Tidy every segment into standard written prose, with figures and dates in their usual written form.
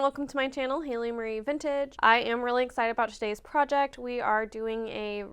welcome to my channel, Haylee Marie Vintage. I am really excited about today's project. We are doing a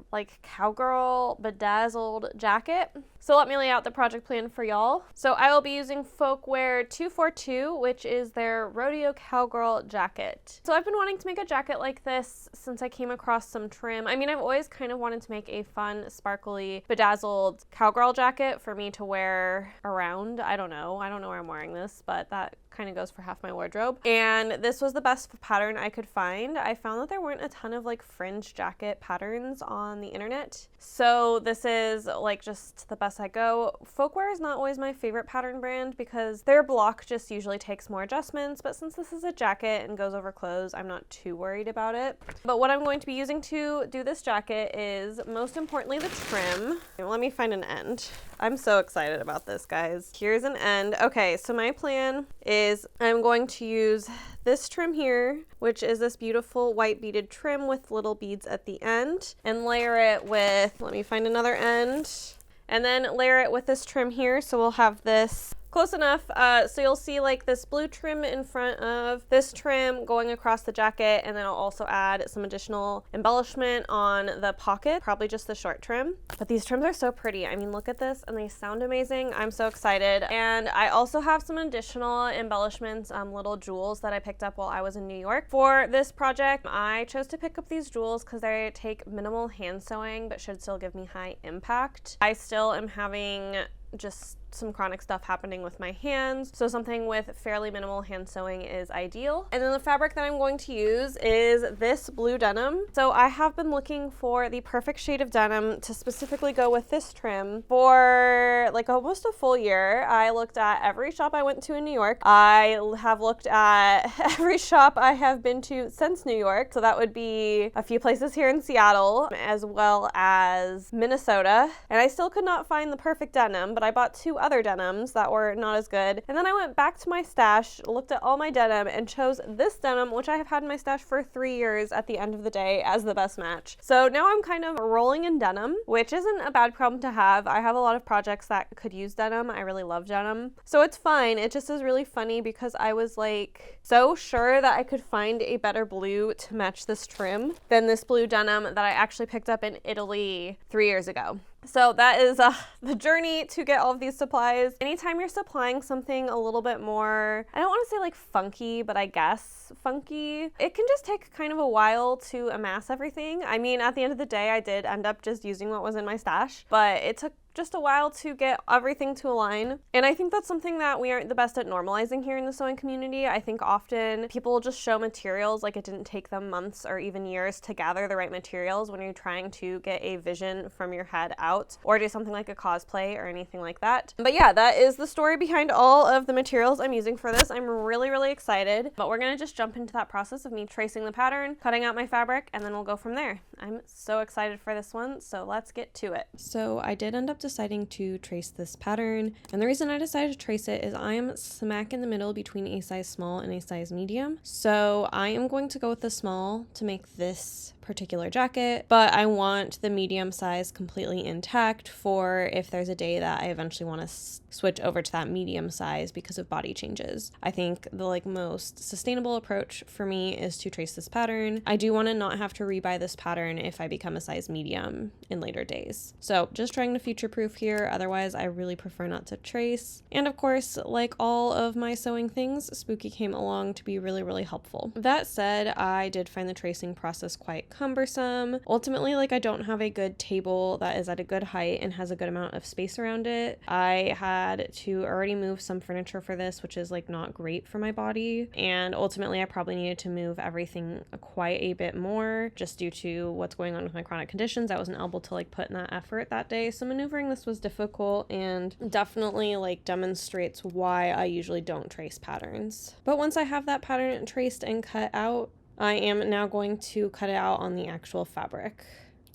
cowgirl bedazzled jacket. So let me lay out the project plan for y'all. So I will be using folkwear 242, which is their Rodeo Cowgirl Jacket. So I've been wanting to make a jacket like this since I came across some trim. I mean, I've always kind of wanted to make a fun, sparkly, bedazzled cowgirl jacket for me to wear around. I don't know where I'm wearing this, but that kind of goes for half my wardrobe. And this was the best pattern I could find. I found that there weren't a ton of fringe jacket patterns on the internet. So this is just the best I go. Folkwear is not always my favorite pattern brand because their block just usually takes more adjustments, but since this is a jacket and goes over clothes, I'm not too worried about it. But what I'm going to be using to do this jacket is most importantly the trim. Let me find an end. I'm so excited about this, guys. Here's an end. Okay, so my plan is I'm going to use this trim here, which is this beautiful white beaded trim with little beads at the end, and layer it with, let me find another end, and then layer it with this trim here. So we'll have this close enough. So you'll see this blue trim in front of this trim going across the jacket, and then I'll also add some additional embellishment on the pocket, probably just the short trim. But these trims are so pretty. I mean, look at this, and they sound amazing. I'm so excited. And I also have some additional embellishments, little jewels that I picked up while I was in New York for this project. I chose to pick up these jewels because they take minimal hand sewing, but should still give me high impact. I still am having just some chronic stuff happening with my hands, so something with fairly minimal hand sewing is ideal. And then the fabric that I'm going to use is this blue denim. So I have been looking for the perfect shade of denim to specifically go with this trim for almost a full year. I looked at every shop I went to in New York. I have looked at every shop I have been to since New York, so that would be a few places here in Seattle as well as Minnesota, and I still could not find the perfect denim, but I bought two other denims that were not as good. And then I went back to my stash, looked at all my denim, and chose this denim, which I have had in my stash for 3 years at the end of the day, as the best match. So now I'm kind of rolling in denim, which isn't a bad problem to have. I have a lot of projects that could use denim. I really love denim. So it's fine. It just is really funny because I was so sure that I could find a better blue to match this trim than this blue denim that I actually picked up in Italy 3 years ago. So that is the journey to get all of these supplies. Anytime you're supplying something a little bit more, I don't want to say funky, but I guess funky, it can just take kind of a while to amass everything. I mean, at the end of the day, I did end up just using what was in my stash, but it took just a while to get everything to align. And I think that's something that we aren't the best at normalizing here in the sewing community. I think often people just show materials like it didn't take them months or even years to gather the right materials when you're trying to get a vision from your head out or do something like a cosplay or anything like that. But yeah, that is the story behind all of the materials I'm using for this. I'm really, really excited, but we're gonna just jump into that process of me tracing the pattern, cutting out my fabric, and then we'll go from there. I'm so excited for this one, so let's get to it. So I did end up deciding to trace this pattern, and the reason I decided to trace it is I'm smack in the middle between a size small and a size medium. So I am going to go with the small to make this particular jacket, but I want the medium size completely intact for if there's a day that I eventually want to switch over to that medium size because of body changes. I think the most sustainable approach for me is to trace this pattern. I do want to not have to rebuy this pattern if I become a size medium in later days. So just trying to future proof here, otherwise I really prefer not to trace. And of course, like all of my sewing things, Spooky came along to be really, really helpful. That said, I did find the tracing process quite cumbersome. Ultimately, I don't have a good table that is at a good height and has a good amount of space around it. I had to already move some furniture for this, which is not great for my body. And ultimately, I probably needed to move everything quite a bit more just due to what's going on with my chronic conditions. I wasn't able to put in that effort that day. So maneuvering this was difficult and definitely demonstrates why I usually don't trace patterns. But once I have that pattern traced and cut out, I am now going to cut it out on the actual fabric.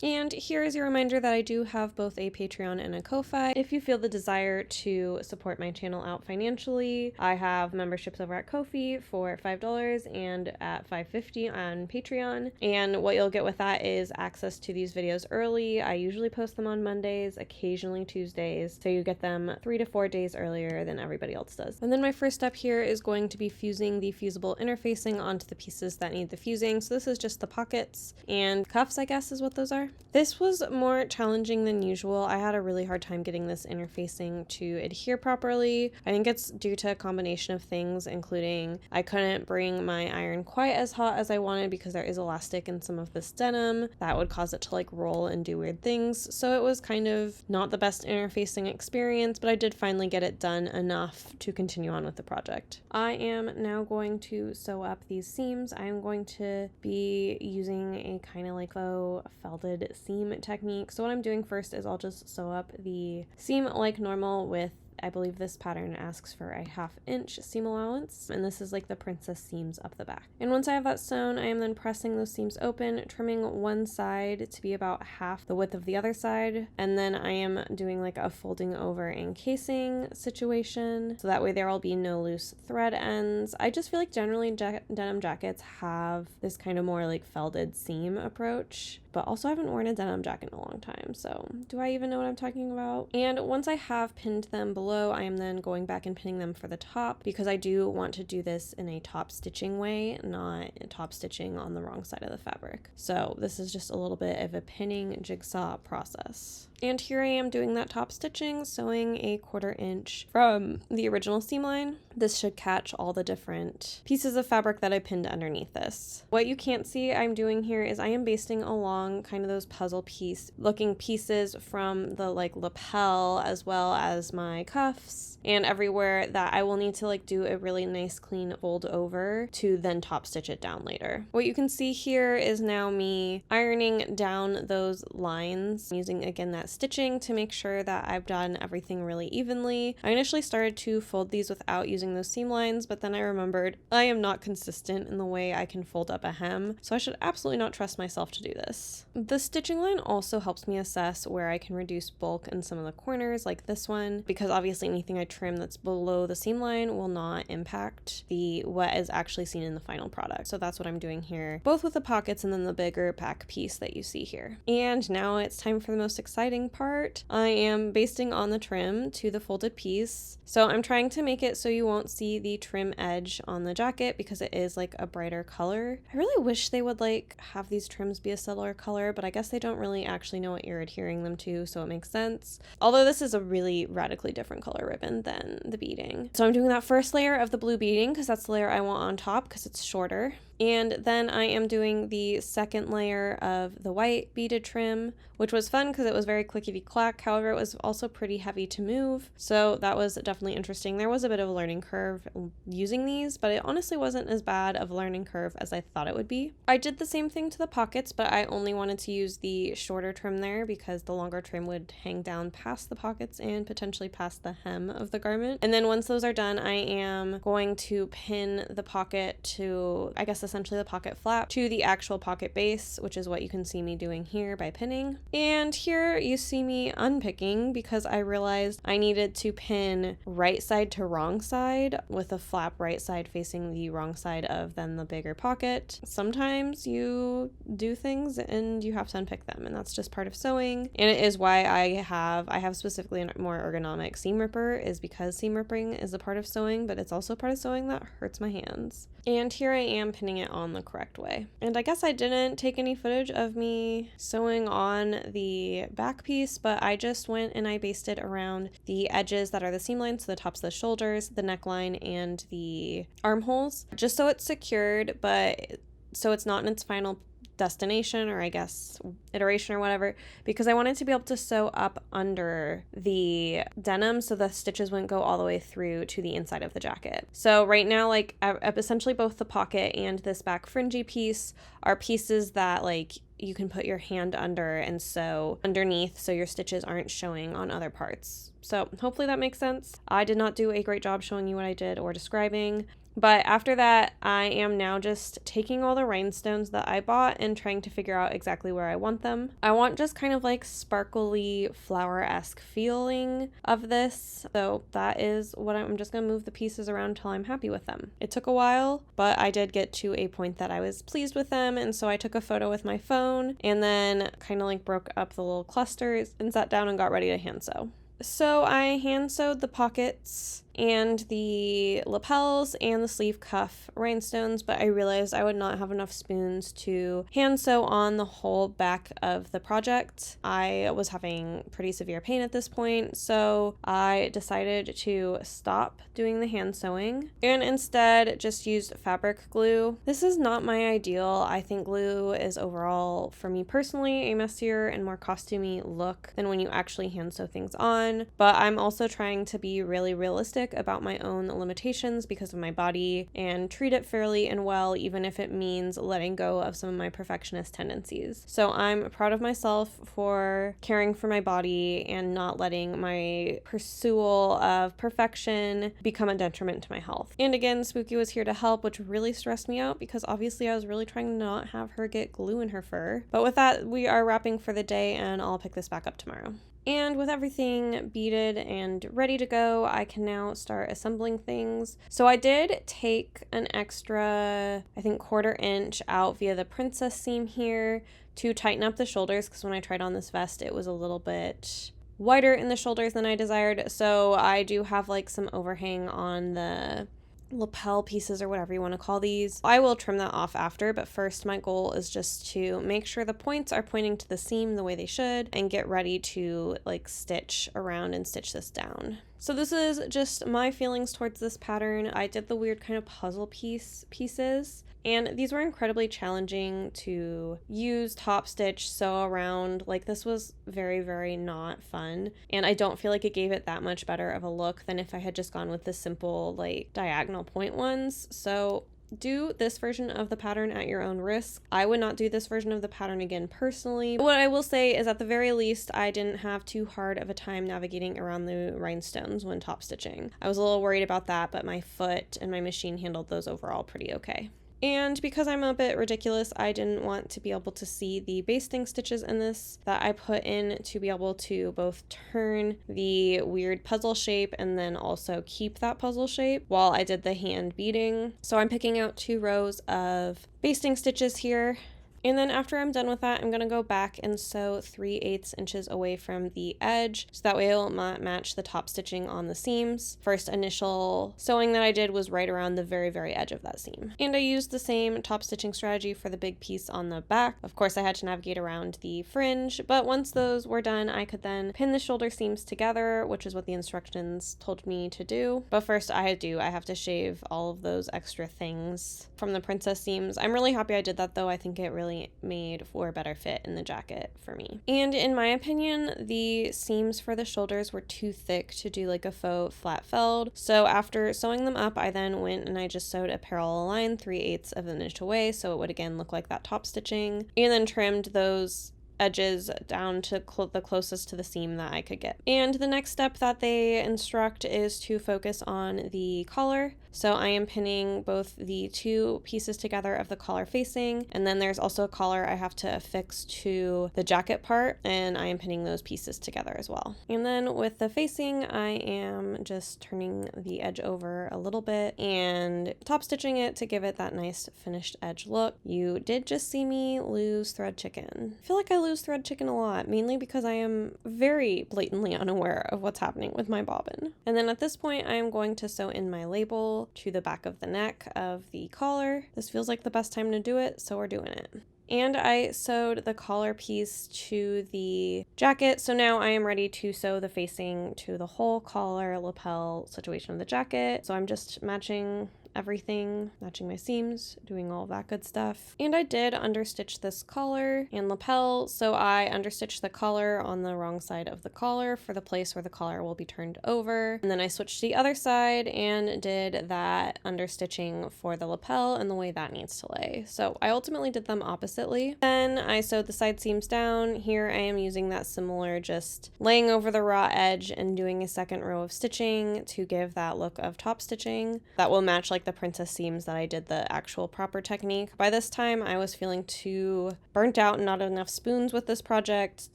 And here is your reminder that I do have both a Patreon and a Ko-Fi. If you feel the desire to support my channel out financially, I have memberships over at Ko-fi for $5 and at $5.50 on Patreon. And what you'll get with that is access to these videos early. I usually post them on Mondays, occasionally Tuesdays, so you get them 3 to 4 days earlier than everybody else does. And then my first step here is going to be fusing the fusible interfacing onto the pieces that need the fusing. So this is just the pockets and cuffs, I guess is what those are. This was more challenging than usual. I had a really hard time getting this interfacing to adhere properly. I think it's due to a combination of things, including I couldn't bring my iron quite as hot as I wanted because there is elastic in some of this denim that would cause it to like roll and do weird things. So it was kind of not the best interfacing experience, but I did finally get it done enough to continue on with the project. I am now going to sew up these seams. I am going to be using a kind of like faux felted seam technique. So what I'm doing first is I'll just sew up the seam like normal with, I believe this pattern asks for a 1/2 inch seam allowance, and this is like the princess seams up the back. And once I have that sewn, I am then pressing those seams open, trimming one side to be about half the width of the other side, and then I am doing like a folding over encasing situation, so that way there will be no loose thread ends. I just feel like generally denim jackets have this kind of more like felted seam approach, but also I haven't worn a denim jacket in a long time, so do I even know what I'm talking about? And once I have pinned them below, I am then going back and pinning them for the top because I do want to do this in a top stitching way, not top stitching on the wrong side of the fabric. So this is just a little bit of a pinning jigsaw process. And here I am doing that top stitching, sewing a 1/4 inch from the original seam line. This should catch all the different pieces of fabric that I pinned underneath this. What you can't see I'm doing here is I am basting along kind of those puzzle piece looking pieces from the like lapel as well as my cuffs and everywhere that I will need to like do a really nice clean fold over to then top stitch it down later. What you can see here is now me ironing down those lines using again that stitching to make sure that I've done everything really evenly. I initially started to fold these without using those seam lines, but then I remembered I am not consistent in the way I can fold up a hem, so I should absolutely not trust myself to do this. The stitching line also helps me assess where I can reduce bulk in some of the corners like this one, because obviously anything I trim that's below the seam line will not impact what is actually seen in the final product. So that's what I'm doing here, both with the pockets and then the bigger back piece that you see here. And now it's time for the most exciting part. I am basting on the trim to the folded piece. So I'm trying to make it so you won't see the trim edge on the jacket because it is like a brighter color. I really wish they would like have these trims be a subtler color, but I guess they don't really actually know what you're adhering them to, so it makes sense. Although this is a really radically different color ribbon than the beading. So I'm doing that first layer of the blue beading because that's the layer I want on top because it's shorter. And then I am doing the second layer of the white beaded trim, which was fun because it was very clickety-clack. However, it was also pretty heavy to move, so that was definitely interesting. There was a bit of a learning curve using these, but it honestly wasn't as bad of a learning curve as I thought it would be. I did the same thing to the pockets, but I only wanted to use the shorter trim there because the longer trim would hang down past the pockets and potentially past the hem of the garment. And then once those are done, I am going to pin the pocket to, I guess, essentially the pocket flap to the actual pocket base, which is what you can see me doing here by pinning. And here you see me unpicking because I realized I needed to pin right side to wrong side with a flap right side facing the wrong side of then the bigger pocket. Sometimes you do things and you have to unpick them, and that's just part of sewing. And it is why I have specifically a more ergonomic seam ripper, is because seam ripping is a part of sewing, but it's also part of sewing that hurts my hands. And here I am pinning it on the correct way. And I guess I didn't take any footage of me sewing on the back piece, but I just went and I basted around the edges that are the seam lines, so the tops of the shoulders, the neckline, and the armholes, just so it's secured, but so it's not in its final destination, or I guess iteration or whatever, because I wanted to be able to sew up under the denim so the stitches wouldn't go all the way through to the inside of the jacket. So right now, like essentially both the pocket and this back fringy piece are pieces that like you can put your hand under and sew underneath so your stitches aren't showing on other parts. So hopefully that makes sense. I did not do a great job showing you what I did or describing. But after that, I am now just taking all the rhinestones that I bought and trying to figure out exactly where I want them. I want just kind of like sparkly flower-esque feeling of this. So that is what I'm just gonna move the pieces around until I'm happy with them. It took a while, but I did get to a point that I was pleased with them. And so I took a photo with my phone and then kind of like broke up the little clusters and sat down and got ready to hand sew. So I hand sewed the pockets and the lapels and the sleeve cuff rhinestones, but I realized I would not have enough spoons to hand sew on the whole back of the project. I was having pretty severe pain at this point, so I decided to stop doing the hand sewing and instead just used fabric glue. This is not my ideal. I think glue is overall, for me personally, a messier and more costumey look than when you actually hand sew things on, but I'm also trying to be really realistic about my own limitations because of my body and treat it fairly and well, even if it means letting go of some of my perfectionist tendencies. So I'm proud of myself for caring for my body and not letting my pursuit of perfection become a detriment to my health. And again, Spooky was here to help, which really stressed me out because obviously I was really trying to not have her get glue in her fur. But with that, we are wrapping for the day and I'll pick this back up tomorrow. And with everything beaded and ready to go, I can now start assembling things. So I did take an extra, I think, 1/4 inch out via the princess seam here to tighten up the shoulders because when I tried on this vest, it was a little bit wider in the shoulders than I desired. So I do have like some overhang on the lapel pieces or whatever you want to call these. I will trim that off after, but first my goal is just to make sure the points are pointing to the seam the way they should and get ready to like stitch around and stitch this down. So this is just my feelings towards this pattern. I did the weird kind of puzzle pieces. And these were incredibly challenging to use, top stitch, sew around. Like this was very, very not fun. And I don't feel like it gave it that much better of a look than if I had just gone with the simple like diagonal point ones. So do this version of the pattern at your own risk. I would not do this version of the pattern again personally. What I will say is at the very least, I didn't have too hard of a time navigating around the rhinestones when top stitching. I was a little worried about that, but my foot and my machine handled those overall pretty okay. And because I'm a bit ridiculous, I didn't want to be able to see the basting stitches in this that I put in to be able to both turn the weird puzzle shape and then also keep that puzzle shape while I did the hand beading. So I'm picking out 2 rows of basting stitches here. And then after I'm done with that, I'm going to go back and sew 3/8 inches away from the edge so that way it'll match the top stitching on the seams. First initial sewing that I did was right around the very, very edge of that seam. And I used the same top stitching strategy for the big piece on the back. Of course, I had to navigate around the fringe, but once those were done, I could then pin the shoulder seams together, which is what the instructions told me to do. But first I have to shave all of those extra things from the princess seams. I'm really happy I did that though. I think it really made for a better fit in the jacket for me. And in my opinion, the seams for the shoulders were too thick to do like a faux flat felled. So after sewing them up, I then went and I just sewed a parallel line 3/8 of an inch away so it would again look like that top stitching, and then trimmed those edges down to the closest to the seam that I could get. And the next step that they instruct is to focus on the collar. So I am pinning both the 2 pieces together of the collar facing, and then there's also a collar I have to affix to the jacket part, and I am pinning those pieces together as well. And then with the facing, I am just turning the edge over a little bit and top stitching it to give it that nice finished edge look. You did just see me lose thread chicken. I feel like I lose thread chicken a lot, mainly because I am very blatantly unaware of what's happening with my bobbin. And then at this point, I am going to sew in my label to the back of the neck of the collar. This feels like the best time to do it, so we're doing it. And I sewed the collar piece to the jacket, so now I am ready to sew the facing to the whole collar lapel situation of the jacket. So I'm just matching everything, matching my seams, doing all that good stuff. And I did understitch this collar and lapel, so I understitched the collar on the wrong side of the collar for the place where the collar will be turned over. And then I switched to the other side and did that understitching for the lapel and the way that needs to lay. So I ultimately did them oppositely. Then I sewed the side seams down. Here I am using that similar, just laying over the raw edge and doing a second row of stitching to give that look of top stitching that will match like like the princess seams that I did the actual proper technique. By this time, I was feeling too burnt out and not enough spoons with this project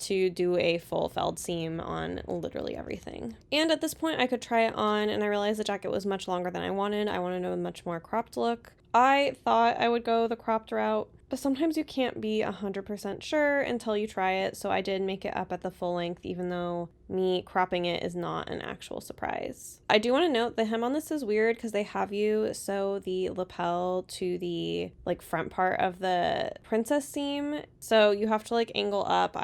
to do a full felled seam on literally everything. And at this point, I could try it on, and I realized the jacket was much longer than I wanted. I wanted a much more cropped look. I thought I would go the cropped route, but sometimes you can't be 100% sure until you try it, so I did make it up at the full length, even though me cropping it is not an actual surprise. I do want to note the hem on this is weird because they have you sew the lapel to the like front part of the princess seam, so you have to like angle up.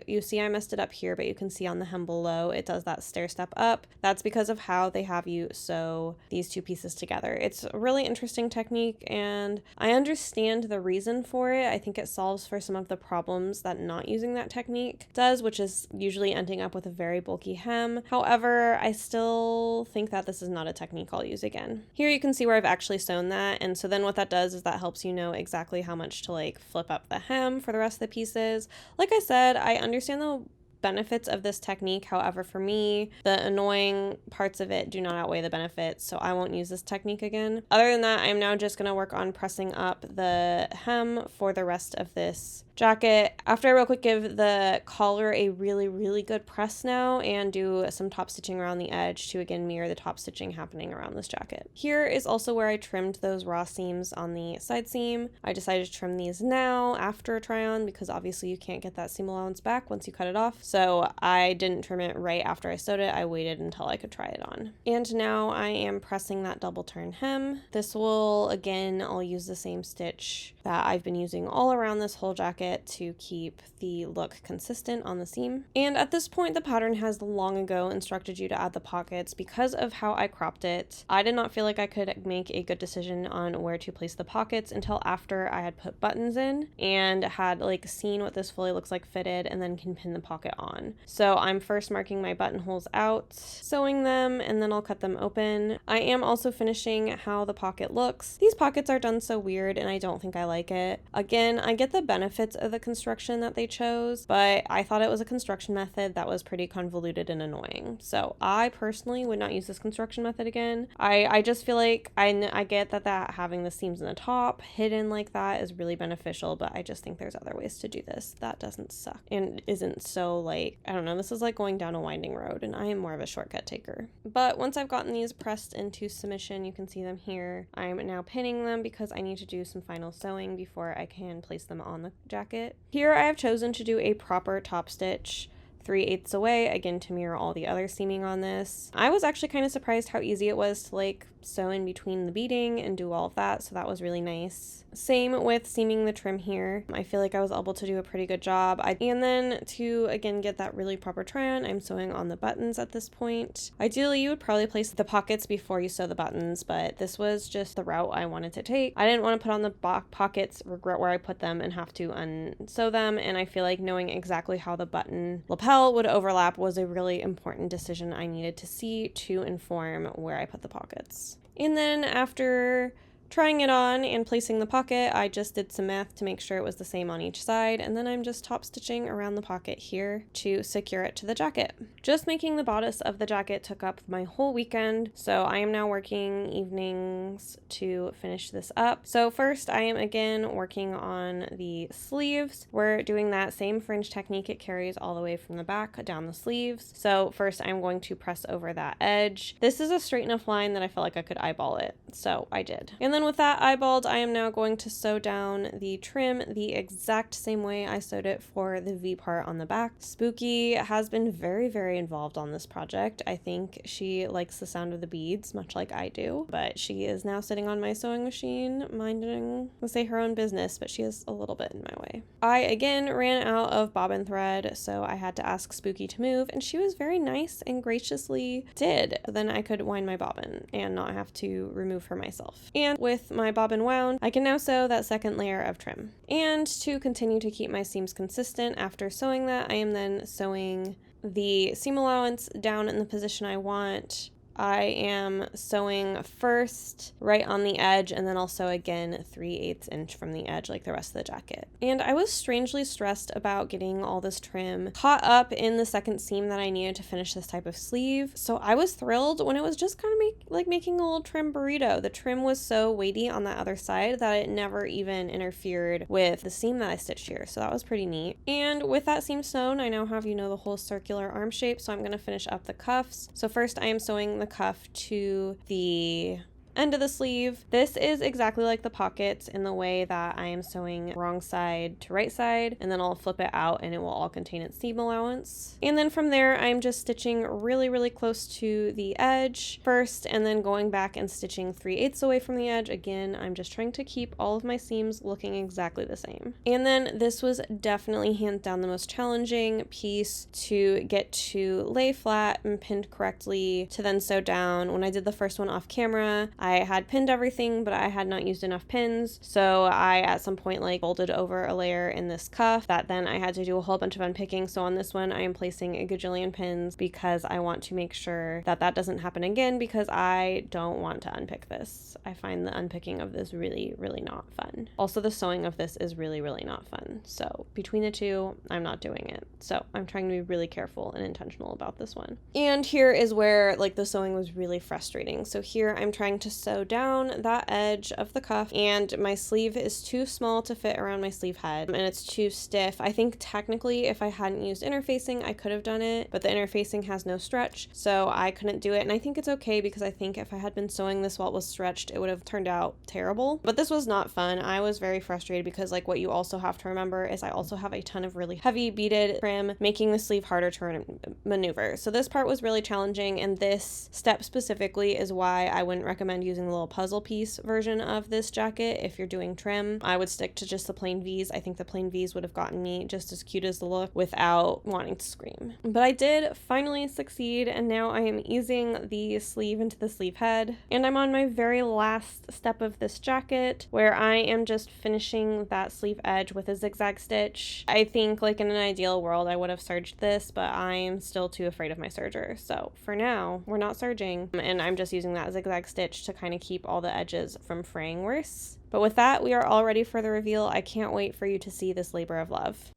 You see I messed it up here, but you can see on the hem below it does that stair step up. That's because of how they have you sew these two pieces together. It's a really interesting technique, and I understand the reason for it. I think it solves for some of the problems that not using that technique does, which is usually ending up with a very bulky hem. However, I still think that this is not a technique I'll use again. Here you can see where I've actually sewn that, and so then what that does is that helps you know exactly how much to like flip up the hem for the rest of the pieces. Like I said, I understand the benefits of this technique. However, for me, the annoying parts of it do not outweigh the benefits, so I won't use this technique again. Other than that, I'm now just going to work on pressing up the hem for the rest of this jacket. After I real quick give the collar a really good press now and do some top stitching around the edge to again mirror the top stitching happening around this jacket. Here is also where I trimmed those raw seams on the side seam. I decided to trim these now after a try on because obviously you can't get that seam allowance back once you cut it off. So I didn't trim it right after I sewed it. I waited until I could try it on. And now I am pressing that double turn hem. This will, again, I'll use the same stitch that I've been using all around this whole jacket to keep the look consistent on the seam. And at this point, the pattern has long ago instructed you to add the pockets. Because of how I cropped it, I did not feel like I could make a good decision on where to place the pockets until after I had put buttons in and had like seen what this fully looks like fitted and then can pin the pocket on. So I'm first marking my buttonholes out, sewing them, and then I'll cut them open. I am also finishing how the pocket looks. These pockets are done so weird and I don't think I like it. Again, I get the benefits of the construction that they chose, but I thought it was a construction method that was pretty convoluted and annoying. So I personally would not use this construction method again. I just feel like I get that having the seams in the top hidden like that is really beneficial, but I just think there's other ways to do this that doesn't suck and isn't so like, I don't know, this is like going down a winding road and I am more of a shortcut taker. But once I've gotten these pressed into submission, you can see them here. I'm now pinning them because I need to do some final sewing before I can place them on the jacket. Here I have chosen to do a proper top stitch 3/8 away, again to mirror all the other seaming on this. I was actually kind of surprised how easy it was to like sew in between the beading and do all of that, so that was really nice. Same with seaming the trim here. I feel like I was able to do a pretty good job. And then to again get that really proper try on, I'm sewing on the buttons at this point. Ideally, you would probably place the pockets before you sew the buttons, but this was just the route I wanted to take. I didn't want to put on the pockets, regret where I put them, and have to unsew them, and I feel like knowing exactly how the button lapel would overlap was a really important decision I needed to see to inform where I put the pockets. And then after trying it on and placing the pocket, I just did some math to make sure it was the same on each side, and then I'm just top stitching around the pocket here to secure it to the jacket. Just making the bodice of the jacket took up my whole weekend, so I am now working evenings to finish this up. So first I am again working on the sleeves. We're doing that same fringe technique. It carries all the way from the back down the sleeves. So first I'm going to press over that edge. This is a straight enough line that I felt like I could eyeball it, so I did. And then with that eyeballed, I am now going to sew down the trim the exact same way I sewed it for the V part on the back. Spooky has been very involved on this project. I think she likes the sound of the beads, much like I do, but she is now sitting on my sewing machine, minding, let's say, her own business, but she is a little bit in my way. I again ran out of bobbin thread, so I had to ask Spooky to move, and she was very nice and graciously did. Then I could wind my bobbin and not have to remove her myself. And with my bobbin wound, I can now sew that second layer of trim. And to continue to keep my seams consistent, after sewing that, I am then sewing the seam allowance down in the position I want. I am sewing first right on the edge, and then I'll sew again 3/8 inch from the edge like the rest of the jacket. And I was strangely stressed about getting all this trim caught up in the second seam that I needed to finish this type of sleeve. So I was thrilled when it was just kind of like making a little trim burrito. The trim was so weighty on that other side that it never even interfered with the seam that I stitched here. So that was pretty neat. And with that seam sewn, I now have, the whole circular arm shape. So I'm going to finish up the cuffs. So first I am sewing the cuff to the end of the sleeve. This is exactly like the pockets in the way that I am sewing wrong side to right side, and then I'll flip it out and it will all contain its seam allowance. And then from there I'm just stitching really close to the edge first, and then going back and stitching 3/8 away from the edge. Again, I'm just trying to keep all of my seams looking exactly the same. And then this was definitely hands down the most challenging piece to get to lay flat and pinned correctly to then sew down. When I did the first one off camera, I had pinned everything, but I had not used enough pins. So I, at some point, folded over a layer in this cuff that then I had to do a whole bunch of unpicking. So on this one, I am placing a gajillion pins because I want to make sure that that doesn't happen again, because I don't want to unpick this. I find the unpicking of this really not fun. Also, the sewing of this is really not fun. So between the two, I'm not doing it. So I'm trying to be really careful and intentional about this one. And here is where the sewing was really frustrating. So here I'm trying to sew down that edge of the cuff, and my sleeve is too small to fit around my sleeve head, and it's too stiff. I think technically if I hadn't used interfacing, I could have done it, but the interfacing has no stretch, so I couldn't do it. And I think it's okay, because I think if I had been sewing this while it was stretched, it would have turned out terrible. But this was not fun. I was very frustrated because what you also have to remember is I also have a ton of really heavy beaded trim, making the sleeve harder to maneuver. So this part was really challenging, and this step specifically is why I wouldn't recommend using the little puzzle piece version of this jacket. If you're doing trim, I would stick to just the plain V's. I think the plain V's would have gotten me just as cute as the look without wanting to scream. But I did finally succeed, and now I am easing the sleeve into the sleeve head, and I'm on my very last step of this jacket, where I am just finishing that sleeve edge with a zigzag stitch. I think in an ideal world I would have serged this, but I am still too afraid of my serger. So for now, we're not serging, and I'm just using that zigzag stitch to kind of keep all the edges from fraying worse. But with that, we are all ready for the reveal. I can't wait for you to see this labor of love.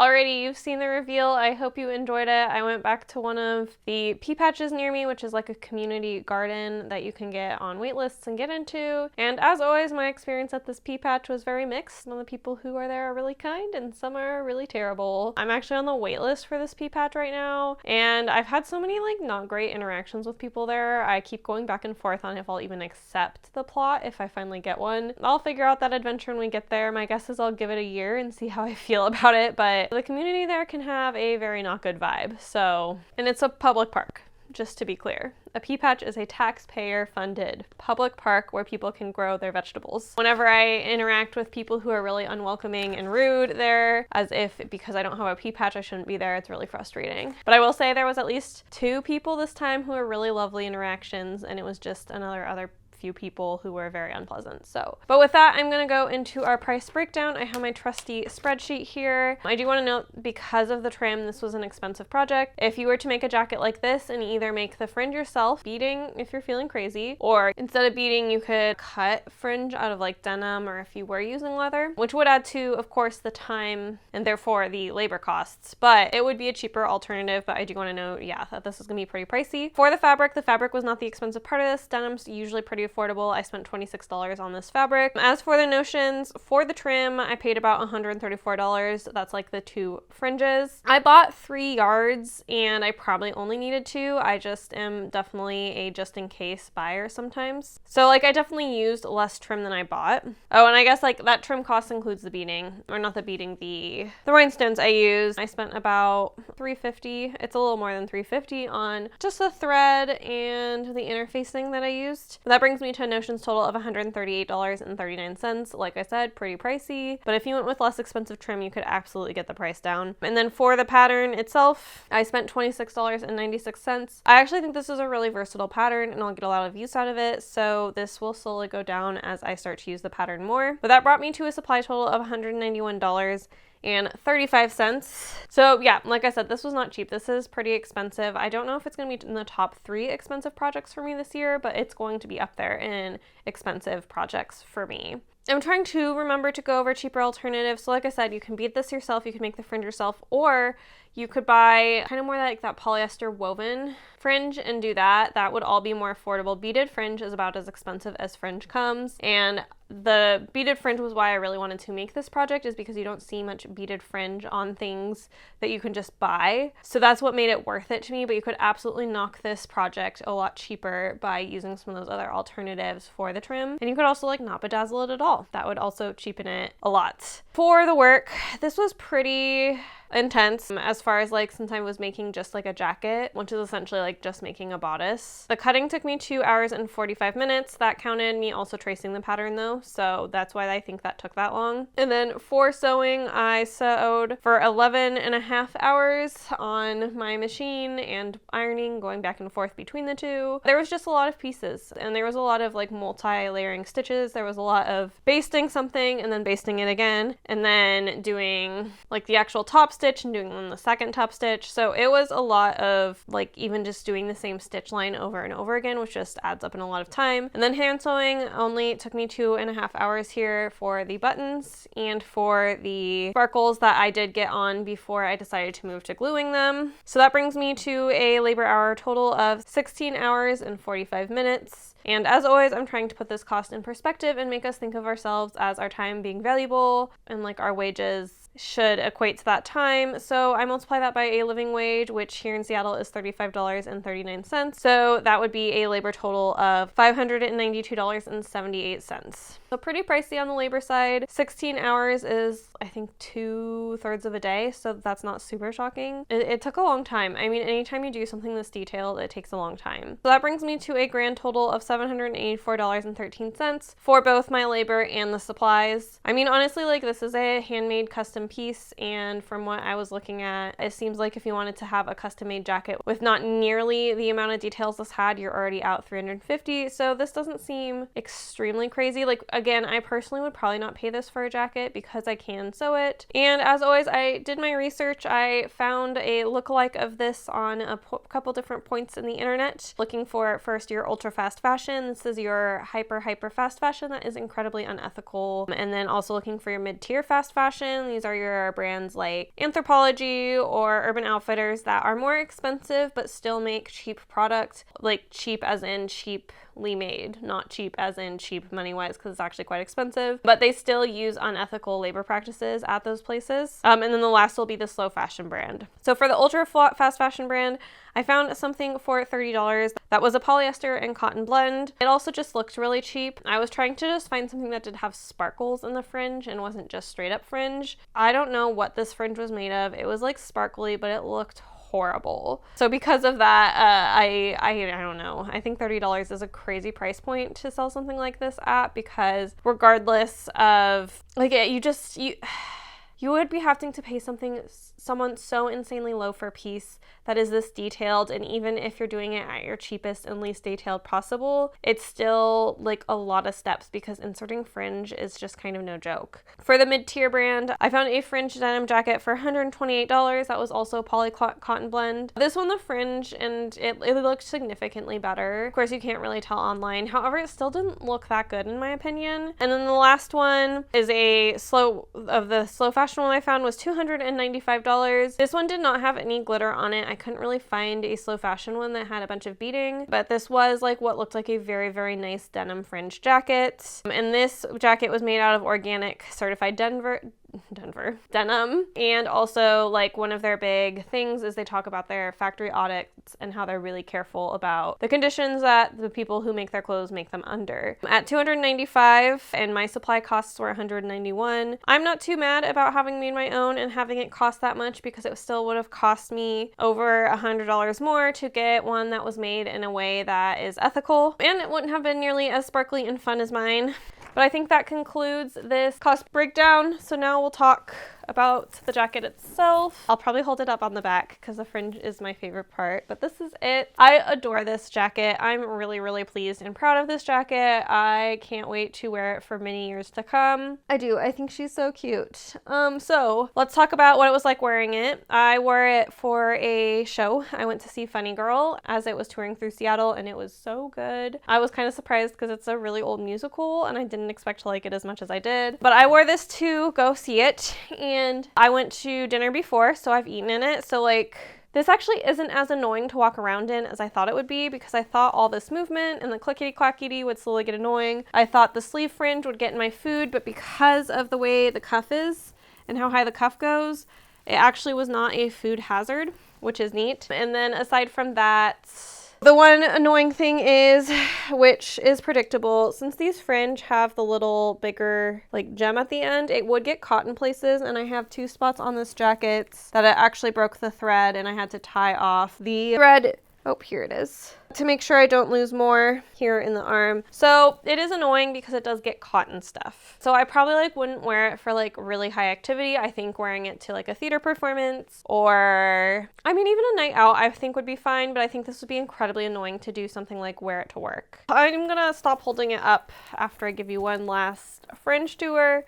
Alrighty, you've seen the reveal. I hope you enjoyed it. I went back to one of the pea patches near me, which is a community garden that you can get on wait lists and get into. And as always, my experience at this pea patch was very mixed. Some of the people who are there are really kind, and some are really terrible. I'm actually on the wait list for this pea patch right now, and I've had so many not great interactions with people there. I keep going back and forth on if I'll even accept the plot if I finally get one. I'll figure out that adventure when we get there. My guess is I'll give it a year and see how I feel about it, but the community there can have a very not good vibe. So, and it's a public park, just to be clear. A pea patch is a taxpayer-funded public park where people can grow their vegetables. Whenever I interact with people who are really unwelcoming and rude there, as if because I don't have a pea patch I shouldn't be there, it's really frustrating. But I will say there was at least 2 people this time who were really lovely interactions, and it was just other few people who were very unpleasant. So, but with that, I'm gonna go into our price breakdown. I have my trusty spreadsheet here. I do want to note, because of the trim, this was an expensive project. If you were to make a jacket like this and either make the fringe yourself, beading if you're feeling crazy, or instead of beading, you could cut fringe out of like denim, or if you were using leather, which would add to, of course, the time and therefore the labor costs, but it would be a cheaper alternative. But I do want to note, yeah, that this is gonna be pretty pricey. For the fabric was not the expensive part of this. Denim's usually pretty affordable. I spent $26 on this fabric. As for the notions, for the trim, I paid about $134. That's like the 2 fringes. I bought 3 yards and I probably only needed 2. I just am definitely a just in case buyer sometimes. So like I definitely used less trim than I bought. Oh, and I guess like that trim cost includes the beading, or not the beading, the rhinestones I used. I spent about $350. It's a little more than $350 on just the thread and the interfacing that I used. That brings me to a notions total of $138.39. Like I said, pretty pricey, but if you went with less expensive trim, you could absolutely get the price down. And then for the pattern itself, I spent $26.96. I actually think this is a really versatile pattern and I'll get a lot of use out of it, so this will slowly go down as I start to use the pattern more. But that brought me to a supply total of $191.35. So yeah, like I said, this was not cheap. This is pretty expensive. I don't know if it's going to be in the top 3 expensive projects for me this year, but it's going to be up there in expensive projects for me. I'm trying to remember to go over cheaper alternatives. So like I said, you can bead this yourself, you can make the fringe yourself, or you could buy kind of more like that polyester woven fringe and do that. That would all be more affordable. Beaded fringe is about as expensive as fringe comes, and the beaded fringe was why I really wanted to make this project, is because you don't see much beaded fringe on things that you can just buy. So that's what made it worth it to me, but you could absolutely knock this project a lot cheaper by using some of those other alternatives for the trim. And you could also like not bedazzle it at all. That would also cheapen it a lot. For the work, this was pretty intense as far as like, since I was making just like a jacket, which is essentially like just making a bodice. The cutting took me 2 hours and 45 minutes. That counted me also tracing the pattern though, so that's why I think that took that long. And then for sewing, I sewed for 11.5 hours on my machine and ironing, going back and forth between the two. There was just a lot of pieces and there was a lot of like multi-layering stitches. There was a lot of basting something and then basting it again and then doing like the actual top stitch and doing the second top stitch. So it was a lot of like even just doing the same stitch line over and over again, which just adds up in a lot of time. And then hand sewing only took me 2.5 hours here for the buttons and for the sparkles that I did get on before I decided to move to gluing them. So that brings me to a labor hour total of 16 hours and 45 minutes. And as always, I'm trying to put this cost in perspective and make us think of ourselves as our time being valuable and like our wages should equate to that time. So I multiply that by a living wage, which here in Seattle is $35.39. So that would be a labor total of $592.78. So pretty pricey on the labor side. 16 hours is, I think, 2/3 of a day. So that's not super shocking. It took a long time. I mean, anytime you do something this detailed, it takes a long time. So that brings me to a grand total of $784.13 for both my labor and the supplies. I mean, honestly, like this is a handmade custom piece, and from what I was looking at, it seems like if you wanted to have a custom made jacket with not nearly the amount of details this had, you're already out $350. So this doesn't seem extremely crazy. Like again, I personally would probably not pay this for a jacket because I can sew it. And as always, I did my research. I found a lookalike of this on a couple different points in the internet, looking for first your ultra fast fashion. This is your hyper fast fashion that is incredibly unethical, and then also looking for your mid-tier fast fashion. These are your brands like Anthropologie or Urban Outfitters that are more expensive but still make cheap product, like cheap as in cheaply made, not cheap as in cheap money wise, because it's actually quite expensive, but they still use unethical labor practices at those places. And then the last will be the slow fashion brand. So for the ultra fast fashion brand, I found something for $30 that was a polyester and cotton blend. It also just looked really cheap. I was trying to just find something that did have sparkles in the fringe and wasn't just straight up fringe. I don't know what this fringe was made of. It was like sparkly, but it looked horrible. So because of that, I don't know. I think $30 is a crazy price point to sell something like this at, because regardless of like you would be having to pay something someone so insanely low for a piece that is this detailed, and even if you're doing it at your cheapest and least detailed possible, it's still like a lot of steps because inserting fringe is just kind of no joke. For the mid-tier brand, I found a fringe denim jacket for $128. That was also poly cotton blend. This one, the fringe, and it looked significantly better. Of course, you can't really tell online. However, it still didn't look that good in my opinion. And then the last one is the slow fashion one I found was $295. This one did not have any glitter on it. I couldn't really find a slow fashion one that had a bunch of beading, but this was like what looked like a very, very nice denim fringe jacket. And this jacket was made out of organic certified Denver denim, and also like one of their big things is they talk about their factory audits and how they're really careful about the conditions that the people who make their clothes make them under. At $295 and my supply costs were $191. I'm not too mad about having made my own and having it cost that much because it still would have cost me over $100 more to get one that was made in a way that is ethical, and it wouldn't have been nearly as sparkly and fun as mine. But I think that concludes this cost breakdown. So now we'll talk about the jacket itself. I'll probably hold it up on the back because the fringe is my favorite part, but this is it. I adore this jacket. I'm really, really pleased and proud of this jacket. I can't wait to wear it for many years to come. I do. I think she's so cute. So let's talk about what it was like wearing it. I wore it for a show. I went to see Funny Girl as it was touring through Seattle, and it was so good. I was kind of surprised because it's a really old musical and I didn't expect to like it as much as I did. But I wore this to go see it, and I went to dinner before, so I've eaten in it. So like, this actually isn't as annoying to walk around in as I thought it would be because I thought all this movement and the clickety-clackety would slowly get annoying. I thought the sleeve fringe would get in my food, but because of the way the cuff is and how high the cuff goes, it actually was not a food hazard, which is neat. And then aside from that, the one annoying thing is, which is predictable, since these fringe have the little bigger like gem at the end, it would get caught in places, and I have two spots on this jacket that it actually broke the thread and I had to tie off the thread. Oh, here it is. To make sure I don't lose more here in the arm. So it is annoying because it does get caught in stuff. So I probably like wouldn't wear it for like really high activity. I think wearing it to like a theater performance, or I mean even a night out I think would be fine, but I think this would be incredibly annoying to do something like wear it to work. I'm gonna stop holding it up after I give you one last fringe tour.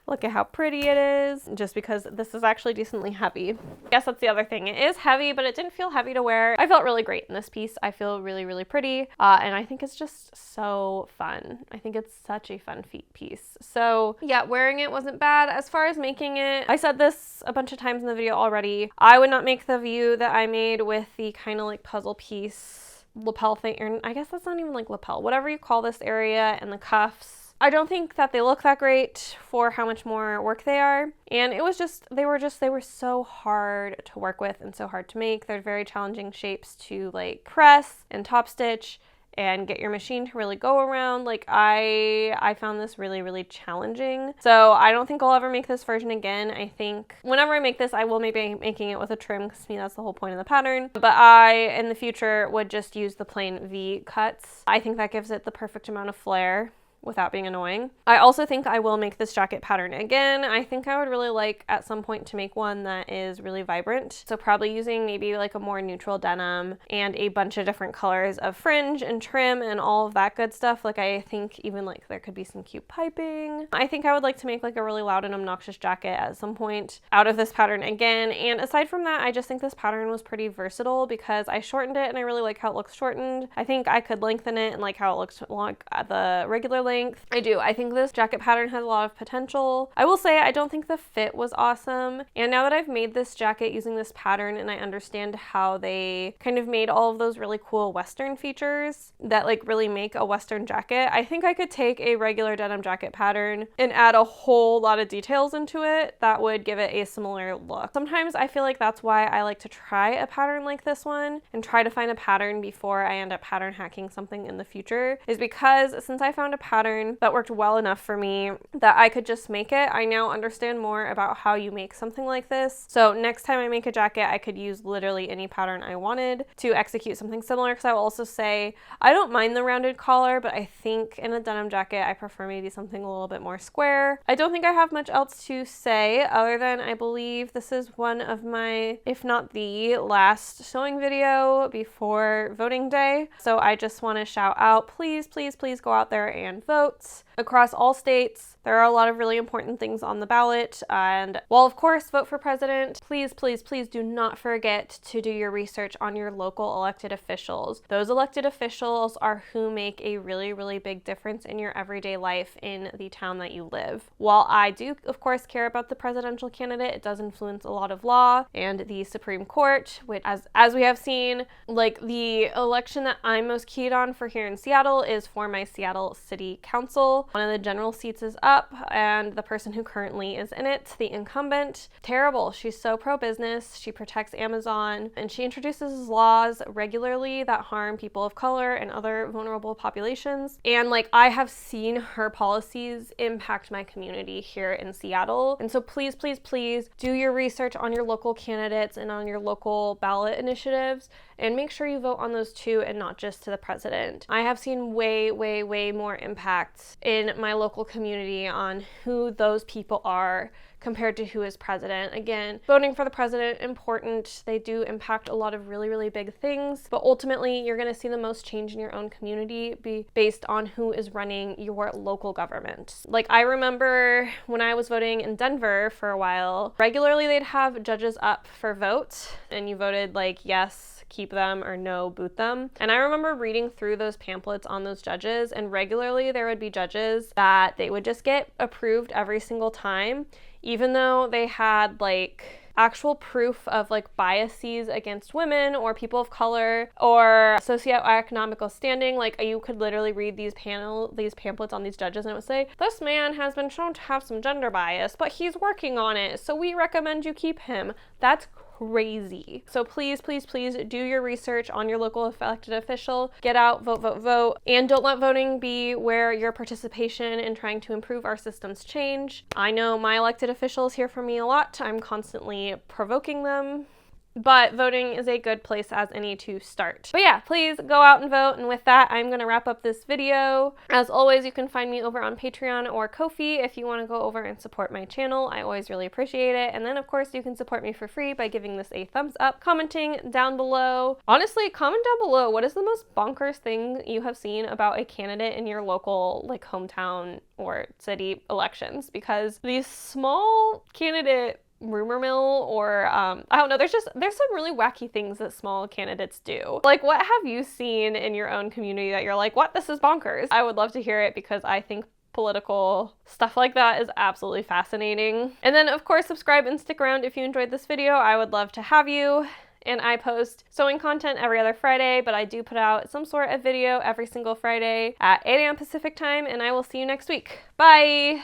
Look at how pretty it is, just because this is actually decently heavy. I guess that's the other thing. It is heavy, but it didn't feel heavy to wear. I felt really great in this piece. I feel really, really pretty, and I think it's just so fun. I think it's such a fun piece. So yeah, wearing it wasn't bad. As far as making it, I said this a bunch of times in the video already. I would not make the view that I made with the kind of like puzzle piece lapel thing, or I guess that's not even like lapel, whatever you call this area, and the cuffs. I don't think that they look that great for how much more work they are. And it was just, they were so hard to work with and so hard to make. They're very challenging shapes to like press and top stitch and get your machine to really go around. Like I found this really, really challenging. So I don't think I'll ever make this version again. I think whenever I make this, I will maybe be making it with a trim because to me that's the whole point of the pattern. But I, in the future, would just use the plain V cuts. I think that gives it the perfect amount of flair without being annoying. I also think I will make this jacket pattern again. I think I would really like at some point to make one that is really vibrant. So probably using maybe like a more neutral denim and a bunch of different colors of fringe and trim and all of that good stuff. Like I think even like there could be some cute piping. I think I would like to make like a really loud and obnoxious jacket at some point out of this pattern again. And aside from that, I just think this pattern was pretty versatile because I shortened it and I really like how it looks shortened. I think I could lengthen it and like how it looks like at the regular length. I do. I think this jacket pattern has a lot of potential. I will say I don't think the fit was awesome. And now that I've made this jacket using this pattern and I understand how they kind of made all of those really cool Western features that like really make a Western jacket, I think I could take a regular denim jacket pattern and add a whole lot of details into it that would give it a similar look. Sometimes I feel like that's why I like to try a pattern like this one and try to find a pattern before I end up pattern hacking something in the future, is because since I found a pattern pattern that worked well enough for me that I could just make it. I now understand more about how you make something like this. So next time I make a jacket, I could use literally any pattern I wanted to execute something similar, because I will also say I don't mind the rounded collar, but I think in a denim jacket, I prefer maybe something a little bit more square. I don't think I have much else to say other than I believe this is one of my, if not the last sewing video before voting day. So I just want to shout out, please, please, please go out there and vote. Across all states, there are a lot of really important things on the ballot, and while of course vote for president, please, please, please do not forget to do your research on your local elected officials. Those elected officials are who make a really, really big difference in your everyday life in the town that you live. While I do, of course, care about the presidential candidate, it does influence a lot of law and the Supreme Court, which as we have seen, like the election that I'm most keyed on for here in Seattle is for my Seattle City Council. One of the general seats is up, and the person who currently is in it, the incumbent, terrible. She's so pro-business. She protects Amazon, and she introduces laws regularly that harm people of color and other vulnerable populations. And like, I have seen her policies impact my community here in Seattle. And so please, please, please do your research on your local candidates and on your local ballot initiatives, and make sure you vote on those too, and not just to the president. I have seen way, way, way more impact in my local community on who those people are compared to who is president. Again, voting for the president, important. They do impact a lot of really, really big things, but ultimately you're going to see the most change in your own community be based on who is running your local government. Like, I remember when I was voting in Denver for a while, regularly they'd have judges up for vote, and you voted like yes, keep them, or no, boot them. And I remember reading through those pamphlets on those judges, and regularly there would be judges that they would just get approved every single time, even though they had like actual proof of like biases against women or people of color or socioeconomical standing. Like, you could literally read these pamphlets on these judges, and it would say, this man has been shown to have some gender bias, but he's working on it, so we recommend you keep him. That's crazy. So please, please, please do your research on your local elected official. Get out, vote, vote, vote, and don't let voting be where your participation in trying to improve our systems change. I know my elected officials hear from me a lot. I'm constantly provoking them, but voting is a good place as any to start. But yeah, please go out and vote. And with that, I'm going to wrap up this video. As always, you can find me over on Patreon or Ko-fi if you want to go over and support my channel. I always really appreciate it. And then of course you can support me for free by giving this a thumbs up, commenting down below. Honestly, comment down below, what is the most bonkers thing you have seen about a candidate in your local like hometown or city elections? Because these small candidate rumor mill, or I don't know, there's some really wacky things that small candidates do. Like, what have you seen in your own community that you're like, what, this is bonkers? I would love to hear it, because I think political stuff like that is absolutely fascinating. And then of course, subscribe and stick around if you enjoyed this video. I would love to have you. And I post sewing content every other Friday, but I do put out some sort of video every single Friday at 8 a.m. Pacific time, and I will see you next week. Bye!